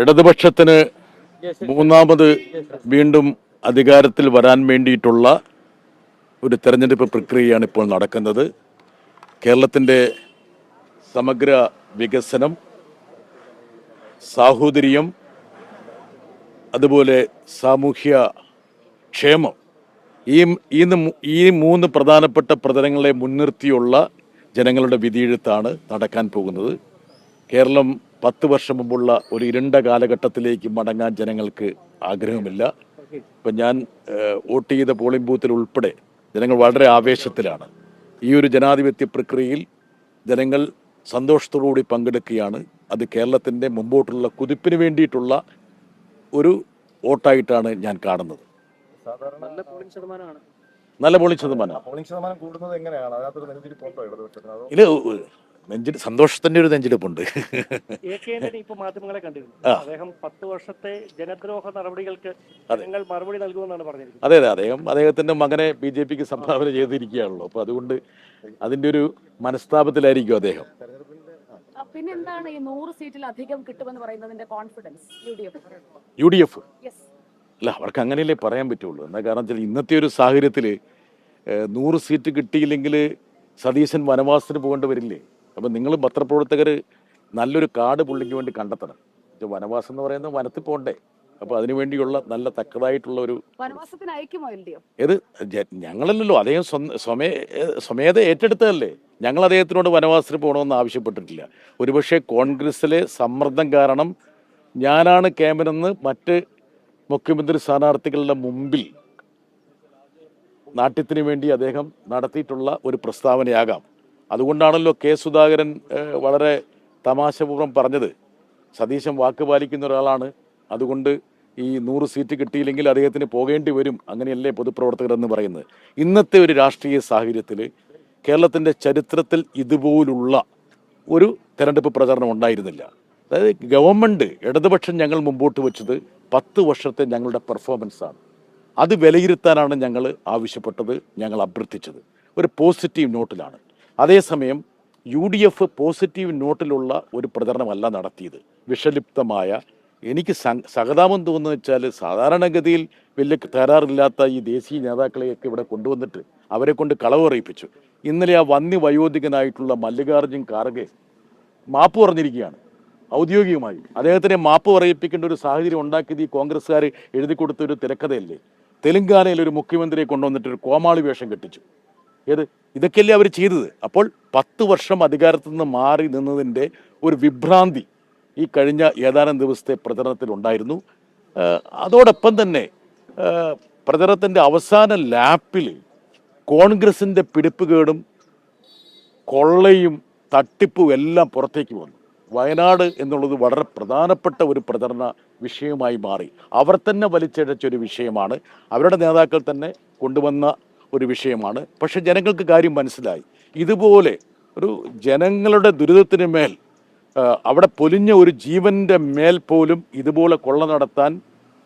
ഇടതുപക്ഷത്തിന് മൂന്നാമത് വീണ്ടും അധികാരത്തിൽ വരാൻ വേണ്ടിയിട്ടുള്ള ഒരു തെരഞ്ഞെടുപ്പ് പ്രക്രിയയാണ് ഇപ്പോൾ നടക്കുന്നത്. കേരളത്തിൻ്റെ സമഗ്ര വികസനം, സാഹോദര്യം, അതുപോലെ സാമൂഹ്യ ക്ഷേമം, ഈ മൂന്ന് പ്രധാനപ്പെട്ട പ്രതലങ്ങളെ മുൻനിർത്തിയുള്ള ജനങ്ങളുടെ വിധിയെഴുത്താണ് നടക്കാൻ പോകുന്നത്. കേരളം 10 വർഷം മുമ്പുള്ള ഒരു ഇരുണ്ട കാലഘട്ടത്തിലേക്ക് മടങ്ങാൻ ജനങ്ങൾക്ക് ആഗ്രഹമില്ല. ഇപ്പം ഞാൻ വോട്ട് ചെയ്ത പോളിംഗ് ബൂത്തിൽ ഉൾപ്പെടെ ജനങ്ങൾ വളരെ ആവേശത്തിലാണ്. ഈ ഒരു ജനാധിപത്യ പ്രക്രിയയിൽ ജനങ്ങൾ സന്തോഷത്തോടുകൂടി പങ്കെടുക്കുകയാണ്. അത് കേരളത്തിൻ്റെ മുമ്പോട്ടുള്ള കുതിപ്പിന് വേണ്ടിയിട്ടുള്ള ഒരു വോട്ടായിട്ടാണ് ഞാൻ കാണുന്നത്. നല്ല പോളിംഗ് ശതമാനം കൂടുന്നത് എങ്ങനെയാണ്? ഇത് സന്തോഷത്തിന്റെ ഒരു നെഞ്ചെടുപ്പുണ്ട്. മാധ്യമങ്ങളെ കണ്ടിരുന്നു. അദ്ദേഹം 10 വർഷത്തെ ജനദ്രോഹ നടപടികൾക്ക് ജനങ്ങൾ മറുപടി നൽകുമെന്നാണ് പറഞ്ഞിരിക്കുന്നത്. അതെ, അദ്ദേഹത്തിന്റെ മകനെ BJPക്ക് സംഭാവന ചെയ്തിരിക്കുകയാണല്ലോ. അപ്പൊ അതുകൊണ്ട് അതിന്റെ ഒരു മനസ്താപത്തിലായിരിക്കും അദ്ദേഹം. പിന്നെന്താണ് ഈ 100 സീറ്റിലധികം കിട്ടുമെന്ന് പറയുന്നതിന്റെ കോൺഫിഡൻസ്? UDF അല്ല, അവർക്ക് അങ്ങനെയല്ലേ പറയാൻ പറ്റുള്ളൂ. എന്താ കാരണം വെച്ചാൽ ഇന്നത്തെ ഒരു സാഹചര്യത്തിൽ 100 സീറ്റ് കിട്ടിയില്ലെങ്കിൽ സതീശൻ വനവാസത്തിന് പോകേണ്ടി വരില്ലേ? അപ്പം നിങ്ങൾ പത്രപ്രവർത്തകർ നല്ലൊരു കാർഡ് പുള്ളിക്ക് വേണ്ടി കണ്ടെത്തണം. വനവാസം എന്ന് പറയുന്നത് വനത്തിൽ പോകണ്ടേ? അപ്പോൾ അതിനുവേണ്ടിയുള്ള നല്ല തക്കതായിട്ടുള്ള ഒരു ഏത് ഞങ്ങളല്ലല്ലോ, അദ്ദേഹം സ്വമേധ ഏറ്റെടുത്തതല്ലേ. ഞങ്ങൾ അദ്ദേഹത്തിനോട് വനവാസത്തിന് പോകണമെന്ന് ആവശ്യപ്പെട്ടിട്ടില്ല. ഒരുപക്ഷെ കോൺഗ്രസിലെ സമ്മർദ്ദം കാരണം ഞാനാണ് ക്യാമ്പനെന്ന് മറ്റ് മുഖ്യമന്ത്രി സ്ഥാനാർത്ഥികളുടെ മുമ്പിൽ നാട്യത്തിന് വേണ്ടി അദ്ദേഹം നടത്തിയിട്ടുള്ള ഒരു പ്രസ്താവനയാകാം. അതുകൊണ്ടാണല്ലോ കെ സുധാകരൻ വളരെ തമാശപൂർവ്വം പറഞ്ഞത്, സതീശൻ വാക്ക് പാലിക്കുന്ന ഒരാളാണ്, അതുകൊണ്ട് ഈ 100 സീറ്റ് കിട്ടിയില്ലെങ്കിൽ അദ്ദേഹത്തിന് പോകേണ്ടി വരും, അങ്ങനെയല്ലേ പൊതുപ്രവർത്തകർ എന്ന് പറയുന്നത്. ഇന്നത്തെ ഒരു രാഷ്ട്രീയ സാഹചര്യത്തിൽ കേരളത്തിൻ്റെ ചരിത്രത്തിൽ ഇതുപോലുള്ള ഒരു തെരഞ്ഞെടുപ്പ് പ്രചരണം ഉണ്ടായിരുന്നില്ല. അതായത് ഗവൺമെൻറ് ഇടതുപക്ഷം ഞങ്ങൾ മുമ്പോട്ട് വെച്ചത് 10 വർഷത്തെ ഞങ്ങളുടെ പെർഫോമൻസാണ്. അത് വിലയിരുത്താനാണ് ഞങ്ങൾ ആവശ്യപ്പെട്ടത്, ഞങ്ങൾ അഭ്യർത്ഥിച്ചത്. ഒരു പോസിറ്റീവ് നോട്ടിലാണ്. അതേസമയം UDF പോസിറ്റീവ് നോട്ടിലുള്ള ഒരു പ്രചരണമല്ല നടത്തിയത്. വിഷലിപ്തമായ, എനിക്ക് സഹതാപം തോന്നുന്നു വെച്ചാൽ സാധാരണഗതിയിൽ വലിയ തകരാറില്ലാത്ത ഈ ദേശീയ നേതാക്കളെയൊക്കെ ഇവിടെ കൊണ്ടുവന്നിട്ട് അവരെ കൊണ്ട് കളവ് പറയിപ്പിച്ചു. ഇന്നലെ ആ വന്യ വയോധികനായിട്ടുള്ള മല്ലികാർജുൻ ഖാർഗെ മാപ്പ് പറഞ്ഞിരിക്കുകയാണ് ഔദ്യോഗികമായി. അദ്ദേഹത്തിനെ മാപ്പ് പറയിപ്പിക്കേണ്ട ഒരു സാഹചര്യം ഉണ്ടാക്കിയത് ഈ കോൺഗ്രസ്സുകാർ എഴുതി കൊടുത്തൊരു തിരക്കഥയല്ലേ. തെലങ്കാനയിൽ ഒരു മുഖ്യമന്ത്രിയെ കൊണ്ടുവന്നിട്ടൊരു കോമാളി വേഷം കെട്ടിച്ചു. ഇതൊക്കെയല്ലേ അവർ ചെയ്തത്. അപ്പോൾ 10 വർഷം അധികാരത്തിൽ നിന്ന് മാറി നിന്നതിൻ്റെ ഒരു വിഭ്രാന്തി ഈ കഴിഞ്ഞ ഏതാനും ദിവസത്തെ പ്രചരണത്തിൽ ഉണ്ടായിരുന്നു. അതോടൊപ്പം തന്നെ പ്രചരണത്തിൻ്റെ അവസാന ലാപ്പിൽ കോൺഗ്രസിൻ്റെ പിടിപ്പുകേടും കൊള്ളയും തട്ടിപ്പും എല്ലാം പുറത്തേക്ക് വന്നു. വയനാട് എന്നുള്ളത് വളരെ പ്രധാനപ്പെട്ട ഒരു പ്രചരണ വിഷയമായി മാറി. അവർ തന്നെ വലിച്ചിഴച്ചൊരു വിഷയമാണ്, അവരുടെ നേതാക്കൾ തന്നെ കൊണ്ടുവന്ന ഒരു വിഷയമാണ്. പക്ഷെ ജനങ്ങൾക്ക് കാര്യം മനസ്സിലായി. ഇതുപോലെ ഒരു ജനങ്ങളുടെ ദുരിതത്തിന് മേൽ, അവിടെ പൊലിഞ്ഞ ഒരു ജീവൻ്റെ മേൽ പോലും ഇതുപോലെ കൊള്ള നടത്താൻ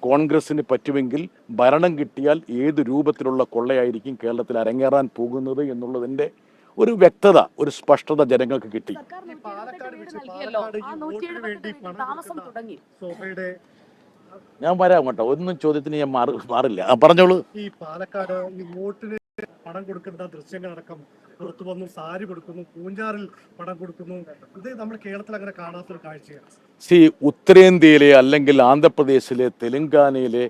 കോൺഗ്രസ്സിന് പറ്റുമെങ്കിൽ ഭരണം കിട്ടിയാൽ ഏത് രൂപത്തിലുള്ള കൊള്ളയായിരിക്കും കേരളത്തിൽ അരങ്ങേറാൻ പോകുന്നത് എന്നുള്ളതിൻ്റെ ഒരു വ്യക്തത, ഒരു സ്പഷ്ടത ജനങ്ങൾക്ക് കിട്ടി. ഞാൻ വരാം കേട്ടോ, ഒന്നും ചോദ്യത്തിന് ഞാൻ മാറില്ല. പറഞ്ഞോളൂ. ഈ പാലക്കാട് വോട്ടിന് പണം കൊടുക്കുന്ന ദൃശ്യങ്ങളടക്കം പുറത്തു വന്നു, സാരി കൊടുക്കുന്നു, പൂഞ്ചാറിൽ പണം കൊടുക്കുന്നു. ഇത് നമ്മൾ കേരളത്തിൽ അങ്ങനെ കാണാത്തൊരു കാഴ്ചയാണ്. ഉത്തരേന്ത്യയിലെ അല്ലെങ്കിൽ ആന്ധ്രാപ്രദേശിലെ തെലങ്കാനയിലെ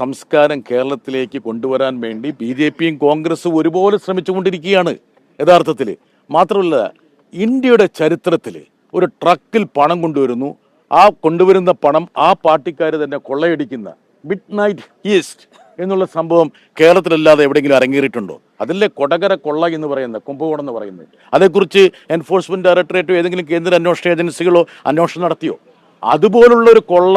സംസ്കാരം കേരളത്തിലേക്ക് കൊണ്ടുവരാൻ വേണ്ടി BJPയും കോൺഗ്രസും ഒരുപോലെ ശ്രമിച്ചുകൊണ്ടിരിക്കുകയാണ് യഥാർത്ഥത്തിൽ. മാത്രമല്ല, ഇന്ത്യയുടെ ചരിത്രത്തിൽ ഒരു ട്രക്കിൽ പണം കൊണ്ടുവരുന്നു, ആ കൊണ്ടുവരുന്ന പണം ആ പാർട്ടിക്കാർ തന്നെ കൊള്ളയടിക്കുന്ന മിഡ് നൈറ്റ് ഈസ്റ്റ് എന്നുള്ള സംഭവം കേരളത്തിലല്ലാതെ എവിടെയെങ്കിലും അരങ്ങേറിയിട്ടുണ്ടോ? അതിലെ കൊടകര കൊള്ള എന്ന് പറയുന്നത്, കുംഭകോണം എന്ന് പറയുന്നത്, അതേക്കുറിച്ച് എൻഫോഴ്സ്മെന്റ് ഡയറക്ടറേറ്റോ ഏതെങ്കിലും കേന്ദ്ര അന്വേഷണ ഏജൻസികളോ അന്വേഷണം നടത്തിയോ? അതുപോലുള്ള ഒരു കൊള്ള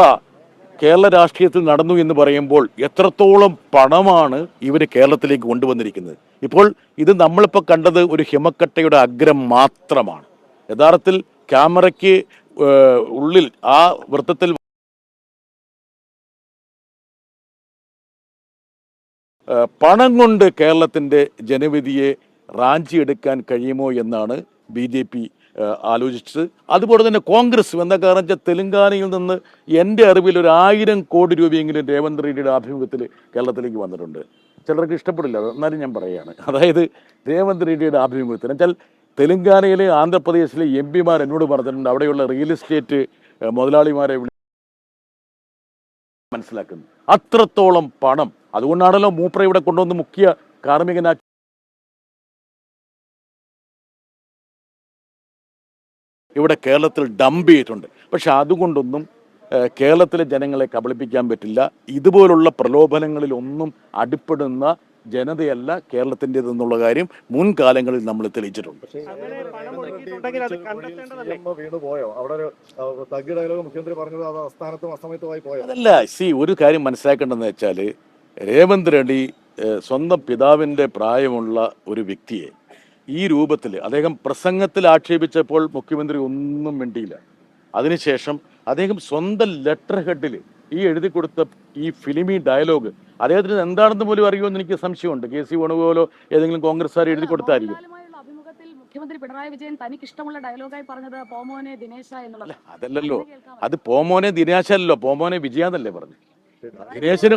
കേരള രാഷ്ട്രീയത്തിൽ നടന്നു എന്ന് പറയുമ്പോൾ എത്രത്തോളം പണമാണ് ഇവർ കേരളത്തിലേക്ക് കൊണ്ടുവന്നിരിക്കുന്നത്. ഇപ്പോൾ ഇത് നമ്മളിപ്പോൾ കണ്ടത് ഒരു ഹിമക്കട്ടയുടെ അഗ്രം മാത്രമാണ്. യഥാർത്ഥത്തിൽ ക്യാമറയ്ക്ക് ഉള്ളിൽ ആ വൃത്തത്തിൽ പണം കൊണ്ട് കേരളത്തിൻ്റെ ജനവിധിയെ റാഞ്ചിയെടുക്കാൻ കഴിയുമോ എന്നാണ് BJP ആലോചിച്ചത്. അതുപോലെ തന്നെ കോൺഗ്രസ് എന്താ കാരണം വെച്ചാൽ തെലങ്കാനയിൽ നിന്ന് എൻ്റെ അറിവിൽ ഒരു 1000 കോടി രൂപയെങ്കിലും രേവന്ത് റെഡ്ഡിയുടെ ആഭിമുഖ്യത്തിൽ കേരളത്തിലേക്ക് വന്നിട്ടുണ്ട്. ചിലർക്ക് ഇഷ്ടപ്പെടില്ല, എന്നാലും ഞാൻ പറയുകയാണ്. അതായത് രേവന്ത് റെഡ്ഡിയുടെ ആഭിമുഖ്യത്തിൽ എന്നുവെച്ചാൽ തെലങ്കാനയിലെ ആന്ധ്രാപ്രദേശിലെ എം പിമാർ എന്നോട് പറഞ്ഞിട്ടുണ്ട് അവിടെയുള്ള റിയൽ എസ്റ്റേറ്റ് മുതലാളിമാരെ മനസ്സിലാക്കുന്നു അത്രത്തോളം പണം. അതുകൊണ്ടാണല്ലോ മൂപ്പറ ഇവിടെ കൊണ്ടുവന്ന് മുഖ്യ കാർമ്മികനാക്കി ഇവിടെ കേരളത്തിൽ ഡംപ് ചെയ്തിട്ടുണ്ട്. പക്ഷെ അതുകൊണ്ടൊന്നും കേരളത്തിലെ ജനങ്ങളെ കബളിപ്പിക്കാൻ പറ്റില്ല. ഇതുപോലുള്ള പ്രലോഭനങ്ങളിലൊന്നും അടിപ്പെടുന്ന ജനതയല്ല കേരളത്തിൻ്റെതെന്നുള്ള കാര്യം മുൻകാലങ്ങളിൽ നമ്മൾ തെളിയിച്ചിട്ടുണ്ട്. അതല്ല, ഒരു കാര്യം മനസ്സിലാക്കേണ്ടതെന്ന് വെച്ചാൽ രേവന്ത് റെഡ്ഡി സ്വന്തം പിതാവിൻ്റെ പ്രായമുള്ള ഒരു വ്യക്തിയെ ഈ രൂപത്തിൽ അദ്ദേഹം പ്രസംഗത്തിൽ ആക്ഷേപിച്ചപ്പോൾ മുഖ്യമന്ത്രി ഒന്നും മിണ്ടിയില്ല. അതിനുശേഷം അദ്ദേഹം സ്വന്തം ലെറ്റർ ഹെഡിൽ ഈ എഴുതി കൊടുത്ത ഈ ഫിലിമി ഡയലോഗ് അദ്ദേഹത്തിന് എന്താണെന്ന് പോലും അറിയുമെന്ന് എനിക്ക് സംശയമുണ്ട്. KC വേണുഗോപാലോ ഏതെങ്കിലും കോൺഗ്രസ്സുകാർ എഴുതി കൊടുത്തായിരിക്കും. മുഖ്യമന്ത്രി പിണറായി വിജയൻ തനിക്ക് ഇഷ്ടമുള്ള ഡയലോഗായി പറഞ്ഞത് പോമോനെ ദിനേശ എന്നുള്ളത്. അതല്ലല്ലോ, അത് പോമോനെ ദിനേശ അല്ലല്ലോ, പോമോനെ വിജയാന്നല്ലേ പറഞ്ഞു. ദിനേശന്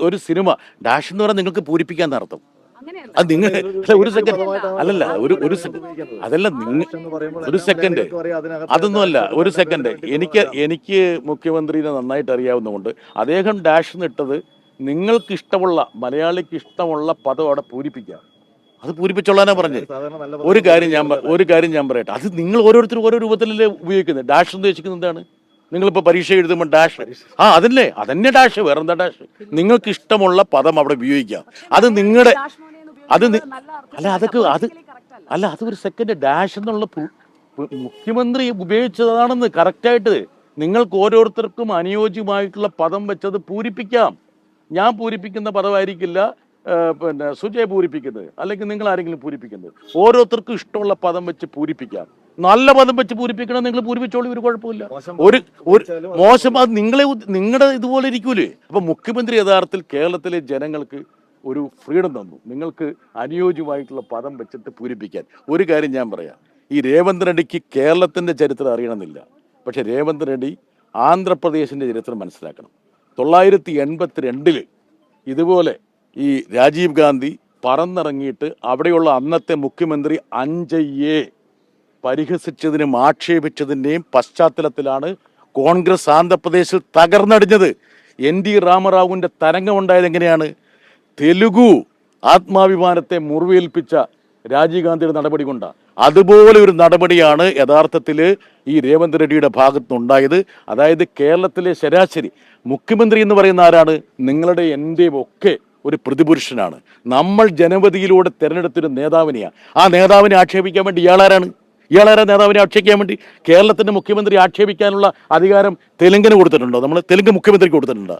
ഒരു സിനിമ ഡാഷ് എന്ന് പറഞ്ഞാൽ നിങ്ങൾക്ക് പൂരിപ്പിക്കാൻ അർത്ഥം. അത് നിങ്ങൾ ഒരു സെക്കൻഡ് അല്ലല്ല, ഒരു സെക്കൻഡ് അതല്ല, ഒരു സെക്കൻഡ് അതൊന്നുമല്ല, ഒരു സെക്കൻഡ്. എനിക്ക് മുഖ്യമന്ത്രിനെ നന്നായിട്ട് അറിയാവുന്നതുകൊണ്ട് അദ്ദേഹം ഡാഷ് ഇട്ടത് നിങ്ങൾക്ക് ഇഷ്ടമുള്ള മലയാളിക്ക് ഇഷ്ടമുള്ള പദം അവിടെ പൂരിപ്പിക്കാം. അത് പൂരിപ്പിച്ചോളാനാ പറഞ്ഞത്. ഒരു കാര്യം ഞാൻ പറയട്ടെ, അത് നിങ്ങൾ ഓരോരുത്തരും ഓരോ രൂപത്തിലല്ലേ ഉപയോഗിക്കുന്നത്. ഡാഷ് എന്ന് ഉദ്ദേശിക്കുന്നത് എന്താണ്? നിങ്ങളിപ്പോൾ പരീക്ഷ എഴുതുമ്പോൾ ഡാഷ്, അതന്നെ ഡാഷ്, വേറെന്താ ഡാഷ്? നിങ്ങൾക്ക് ഇഷ്ടമുള്ള പദം അവിടെ ഉപയോഗിക്കാം. അത് നിങ്ങളുടെ അതൊരു സെക്കൻഡ്. ഡാഷ് എന്നുള്ള മുഖ്യമന്ത്രി ഉപയോഗിച്ചതാണെന്ന് കറക്റ്റായിട്ട് നിങ്ങൾക്ക് ഓരോരുത്തർക്കും അനുയോജ്യമായിട്ടുള്ള പദം വെച്ചത് പൂരിപ്പിക്കാം. ഞാൻ പൂരിപ്പിക്കുന്ന പദമായിരിക്കില്ല സുജയ് പൂരിപ്പിക്കുന്നത്, അല്ലെങ്കിൽ നിങ്ങൾ ആരെങ്കിലും പൂരിപ്പിക്കുന്നത്. ഓരോരുത്തർക്കും ഇഷ്ടമുള്ള പദം വെച്ച് പൂരിപ്പിക്കാം. നല്ല പദം വെച്ച് പൂരിപ്പിക്കണം, നിങ്ങൾ പൂരിപ്പിച്ചോളൂ, ഒരു കുഴപ്പമില്ല. ഒരു മോശം അത് നിങ്ങളുടെ ഇതുപോലെ ഇരിക്കൂലേ. അപ്പൊ മുഖ്യമന്ത്രി യഥാർത്ഥത്തിൽ കേരളത്തിലെ ജനങ്ങൾക്ക് ഒരു ഫ്രീഡം തന്നു, നിങ്ങൾക്ക് അനുയോജ്യമായിട്ടുള്ള പദം വെച്ചിട്ട് പൂരിപ്പിക്കാൻ. ഒരു കാര്യം ഞാൻ പറയാം, ഈ രേവന്ത് റെഡ്ഡിക്ക് കേരളത്തിൻ്റെ ചരിത്രം അറിയണമെന്നില്ല, പക്ഷെ രേവന്ത് റെഡ്ഡി ആന്ധ്രാപ്രദേശിൻ്റെ ചരിത്രം മനസ്സിലാക്കണം. 982 ഇതുപോലെ ഈ രാജീവ് ഗാന്ധി പറന്നിറങ്ങിയിട്ട് അവിടെയുള്ള അന്നത്തെ മുഖ്യമന്ത്രി അഞ്ജയ്യെ പരിഹസിച്ചതിനും ആക്ഷേപിച്ചതിൻ്റെയും പശ്ചാത്തലത്തിലാണ് കോൺഗ്രസ് ആന്ധ്രാപ്രദേശിൽ തകർന്നടിഞ്ഞത്. NT രാമറാവുവിൻ്റെ തരംഗമുണ്ടായത് എങ്ങനെയാണ്? തെലുഗു ആത്മാഭിമാനത്തെ മുറിവേൽപ്പിച്ച രാജീവ് ഗാന്ധിയുടെ നടപടി കൊണ്ടാണ്. അതുപോലെ ഒരു നടപടിയാണ് യഥാർത്ഥത്തിൽ ഈ രേവന്ത് റെഡ്ഡിയുടെ ഭാഗത്തുനിന്നുണ്ടായത്. അതായത് കേരളത്തിലെ ശരാശരി മുഖ്യമന്ത്രി എന്ന് പറയുന്ന ആരാണ്? നിങ്ങളുടെ എൻ്റെയും ഒക്കെ ഒരു പ്രതിപുരുഷനാണ്. നമ്മൾ ജനവധിയിലൂടെ തിരഞ്ഞെടുത്തൊരു നേതാവിനെയാണ്. ആ നേതാവിനെ ആക്ഷേപിക്കാൻ വേണ്ടി ഇയാളാരാണ് നേതാവിനെ ആക്ഷേപിക്കാൻ വേണ്ടി? കേരളത്തിന്റെ മുഖ്യമന്ത്രി ആക്ഷേപിക്കാനുള്ള അധികാരം തെലുങ്കിന് കൊടുത്തിട്ടുണ്ടോ? നമ്മൾ തെലുങ്ക് മുഖ്യമന്ത്രിക്ക് കൊടുത്തിട്ടുണ്ടോ?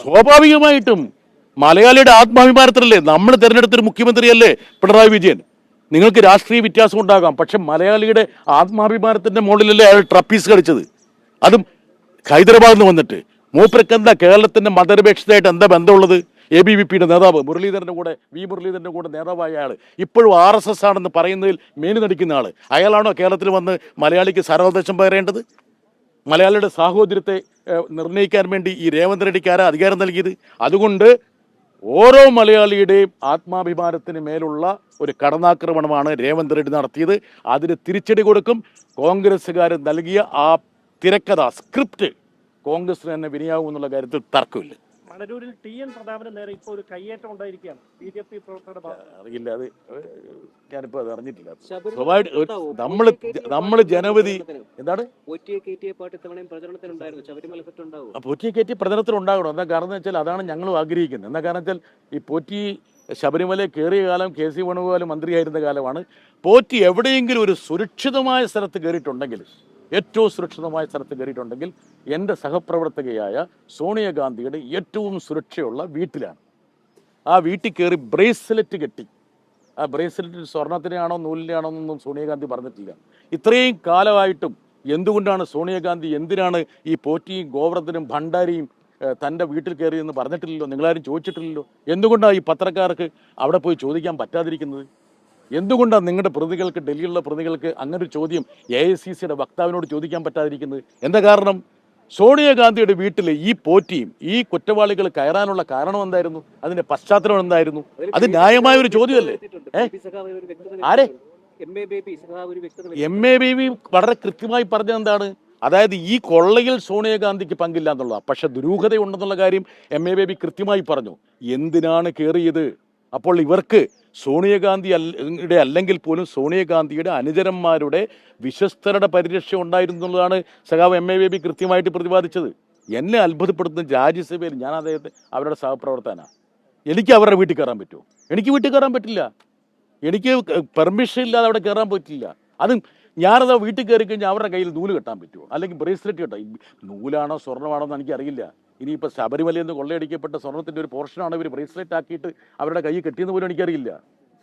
സ്വാഭാവികമായിട്ടും മലയാളിയുടെ ആത്മാഭിമാനത്തിലല്ലേ നമ്മൾ തിരഞ്ഞെടുത്തൊരു മുഖ്യമന്ത്രിയല്ലേ പിണറായി വിജയൻ. നിങ്ങൾക്ക് രാഷ്ട്രീയ വ്യത്യാസം ഉണ്ടാകാം, പക്ഷെ മലയാളിയുടെ ആത്മാഭിമാനത്തിന്റെ മുകളിലല്ലേ അയാൾ ട്രപ്പീസ് കളിച്ചത്, അതും ഹൈദരാബാദിൽ നിന്ന് വന്നിട്ട്. മൂപ്പർക്ക് എന്താ കേരളത്തിന്റെ മതനിരപേക്ഷതയായിട്ട് എന്താ ബന്ധമുള്ളത്? ABVPയുടെ നേതാവ് മുരളീധരൻ്റെ കൂടെ നേതാവായ ആൾ ഇപ്പോഴും RSS ആണെന്ന് പറയുന്നതിൽ മേനി നടിക്കുന്ന ആൾ, അയാളാണോ കേരളത്തിൽ വന്ന് മലയാളിക്ക് സാരോപദേശം പകരേണ്ടത്? മലയാളിയുടെ സാഹോദര്യത്തെ നിർണ്ണയിക്കാൻ വേണ്ടി ഈ രേവന്ത് റെഡ്ഡിക്ക് ആരാ അധികാരം നൽകിയത്? അതുകൊണ്ട് ഓരോ മലയാളിയുടെയും ആത്മാഭിമാനത്തിന് മേലുള്ള ഒരു കടന്നാക്രമണമാണ് രേവന്ത് റെഡ്ഡി നടത്തിയത്. അതിന് തിരിച്ചടി കൊടുക്കും. കോൺഗ്രസ്സുകാർ നൽകിയ ആ തിരക്കഥ സ്ക്രിപ്റ്റ് കോൺഗ്രസിന് തന്നെ വിനിയാകും എന്നുള്ള കാര്യത്തിൽ തർക്കമില്ല. മണരൂരിൽ TN പ്രതാപന് നേരെ ഇപ്പോൾ ഒരു കയ്യേറ്റം ഉണ്ടായിരിക്കുകയാണ് BJP പ്രവർത്തകരുടെ ഭാഗത്ത്. അറിയില്ല, അത് ഞാനിപ്പോൾ അത് അറിഞ്ഞിട്ടില്ല. നമ്മള് ജനവധി എന്താണ് പോറ്റിയെ കയറ്റിയ പ്രചരണത്തിലുണ്ടാകണം. എന്താ കാരണം വെച്ചാൽ അതാണ് ഞങ്ങളും ആഗ്രഹിക്കുന്നത്. എന്താ കാരണം വെച്ചാൽ ഈ പോറ്റി ശബരിമല കയറിയ കാലം KC വേണുഗോപാൽ മന്ത്രിയായിരുന്ന കാലമാണ്. പോറ്റി എവിടെയെങ്കിലും ഒരു സുരക്ഷിതമായ സ്ഥലത്ത് കയറിയിട്ടുണ്ടെങ്കിൽ, ഏറ്റവും സുരക്ഷിതമായ സ്ഥലത്ത് കയറിയിട്ടുണ്ടെങ്കിൽ എൻ്റെ സഹപ്രവർത്തകയായ സോണിയാഗാന്ധിയുടെ ഏറ്റവും സുരക്ഷയുള്ള വീട്ടിലാണ്. ആ വീട്ടിൽ കയറി ബ്രേസ്ലെറ്റ് കെട്ടി, ആ ബ്രേസ്ലെറ്റ് സ്വർണത്തിനാണോ നൂലിനാണോ എന്നൊന്നും സോണിയാഗാന്ധി പറഞ്ഞിട്ടില്ല. ഇത്രയും കാലമായിട്ടും എന്തുകൊണ്ടാണ് സോണിയാഗാന്ധി എന്തിനാണ് ഈ പോറ്റിയും ഗോവർദ്ധനും ഭണ്ഡാരിയും തൻ്റെ വീട്ടിൽ കയറിയെന്ന് പറഞ്ഞിട്ടില്ലല്ലോ? നിങ്ങളാരും ചോദിച്ചിട്ടില്ലല്ലോ. എന്തുകൊണ്ടാണ് ഈ പത്രക്കാർക്ക് അവിടെ പോയി ചോദിക്കാൻ പറ്റാതിരിക്കുന്നത്? എന്തുകൊണ്ടാണ് നിങ്ങളുടെ പ്രതികൾക്ക്, ഡൽഹിയിലുള്ള പ്രതികൾക്ക് അങ്ങനെ ഒരു ചോദ്യം AICCയുടെ വക്താവിനോട് ചോദിക്കാൻ പറ്റാതിരിക്കുന്നത്? എന്താ കാരണം? സോണിയാഗാന്ധിയുടെ വീട്ടിൽ ഈ പോറ്റിയും ഈ കുറ്റവാളികൾ കയറാനുള്ള കാരണം എന്തായിരുന്നു? അതിന്റെ പശ്ചാത്തലം എന്തായിരുന്നു? അത് ന്യായമായ ഒരു ചോദ്യമല്ലേ? ആരെ? MA ബേബി വളരെ കൃത്യമായി പറഞ്ഞത് എന്താണ്? അതായത് ഈ കൊള്ളയിൽ സോണിയാഗാന്ധിക്ക് പങ്കില്ല എന്നുള്ളതാണ്. പക്ഷെ ദുരൂഹതയുണ്ടെന്നുള്ള കാര്യം MA ബേബി കൃത്യമായി പറഞ്ഞു. എന്തിനാണ് കയറിയത്? അപ്പോൾ ഇവർക്ക് സോണിയാഗാന്ധിയുടെ അല്ലെങ്കിൽ പോലും സോണിയാഗാന്ധിയുടെ അനുചരന്മാരുടെ വിശ്വസ്തരുടെ പരിരക്ഷ ഉണ്ടായിരുന്നു എന്നുള്ളതാണ് സഖാവ് MA ബേബി കൃത്യമായിട്ട് പ്രതിപാദിച്ചത്. എന്നെ അത്ഭുതപ്പെടുത്തുന്ന രാജ്യസഭയിൽ ഞാൻ അദ്ദേഹത്തെ അവരുടെ സഹപ്രവർത്തകനാണ്. എനിക്ക് അവരുടെ വീട്ടിൽ കയറാൻ പറ്റുമോ? എനിക്ക് വീട്ടിൽ കയറാൻ പറ്റില്ല. എനിക്ക് പെർമിഷൻ ഇല്ലാതെ അവിടെ കയറാൻ പറ്റില്ല. അതും ഞാനത് വീട്ടിൽ കയറി കഴിഞ്ഞാൽ അവരുടെ കയ്യിൽ നൂല് കെട്ടാൻ പറ്റുമോ? അല്ലെങ്കിൽ ബ്രേസ്ലെറ്റ് കെട്ടാം. നൂലാണോ സ്വർണ്ണമാണോ എന്ന് എനിക്കറിയില്ല. ഇനിയിപ്പോൾ ശബരിമലയിൽ നിന്ന് കൊള്ളയടിക്കപ്പെട്ട സ്വർണ്ണത്തിൻ്റെ ഒരു പോർഷനാണ് ഇവർ ബ്രേസ്ലെറ്റ് ആക്കിയിട്ട് അവരുടെ കൈ കെട്ടിയെന്ന് പോലും എനിക്കറിയില്ല.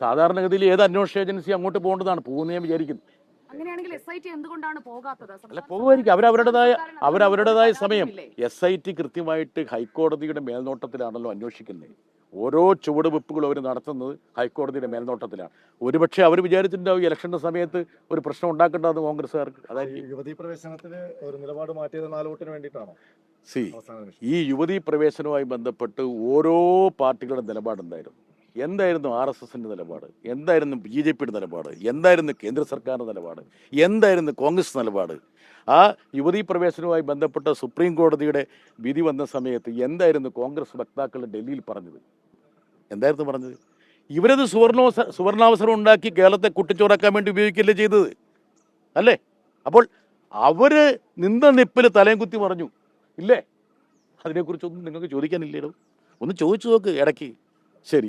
സാധാരണഗതിയിൽ ഏത് അന്വേഷണ ഏജൻസി അങ്ങോട്ട് പോകേണ്ടതാണ്, പോകുന്ന ഞാൻ വിചാരിക്കുന്നു. അങ്ങനെയാണെങ്കിൽ SIT എന്തുകൊണ്ടാണ് പോകാത്തത്? അല്ല, പോകുമായിരിക്കും. അവരവരുടേതായ സമയം. SIT കൃത്യമായിട്ട് ഹൈക്കോടതിയുടെ മേൽനോട്ടത്തിലാണല്ലോ അന്വേഷിക്കുന്നത്. ഓരോ ചുവടുവെപ്പുകളും അവർ നടത്തുന്നത് ഹൈക്കോടതിയുടെ മേൽനോട്ടത്തിലാണ്. ഒരുപക്ഷെ അവർ വിചാരിച്ചിട്ടുണ്ടാവും ഇലക്ഷന്റെ സമയത്ത് ഒരു പ്രശ്നം ഉണ്ടാക്കേണ്ടത് കോൺഗ്രസ്സുകാർക്ക്. അതായത് യുവതീ പ്രവേശനത്തിന് ഒരു നിലപാട് മാറ്റിയത് 4 വോട്ടിന് വേണ്ടിയിട്ടാണോ? ഈ യുവതീ പ്രവേശനവുമായി ബന്ധപ്പെട്ട് ഓരോ പാർട്ടികളുടെ നിലപാടുണ്ടായിരുന്നു. എന്തായിരുന്നു RSSന്റെ നിലപാട്? എന്തായിരുന്നു BJPയുടെ നിലപാട്? എന്തായിരുന്നു കേന്ദ്ര സർക്കാരിൻ്റെ നിലപാട്? എന്തായിരുന്നു കോൺഗ്രസ് നിലപാട്? ആ യുവതീ പ്രവേശനവുമായി ബന്ധപ്പെട്ട സുപ്രീം കോടതിയുടെ വിധി വന്ന സമയത്ത് എന്തായിരുന്നു കോൺഗ്രസ് വക്താക്കൾ ഡൽഹിയിൽ പറഞ്ഞത്? എന്തായിരുന്നു പറഞ്ഞത്? ഇവരത് സുവർണാവസരം ഉണ്ടാക്കി കേരളത്തെ കുട്ടിച്ചോറാക്കാൻ വേണ്ടി ഉപയോഗിക്കുകയല്ലേ ചെയ്തത്, അല്ലേ? അപ്പോൾ അവര് നിന്ന നിപ്പിൽ തലയും കുത്തി മറിഞ്ഞു, ഇല്ലേ? അതിനെക്കുറിച്ചൊന്നും നിങ്ങൾക്ക് ചോദിക്കാനില്ലേടോ? ഒന്ന് ചോദിച്ചു നോക്ക് ഇടയ്ക്ക്.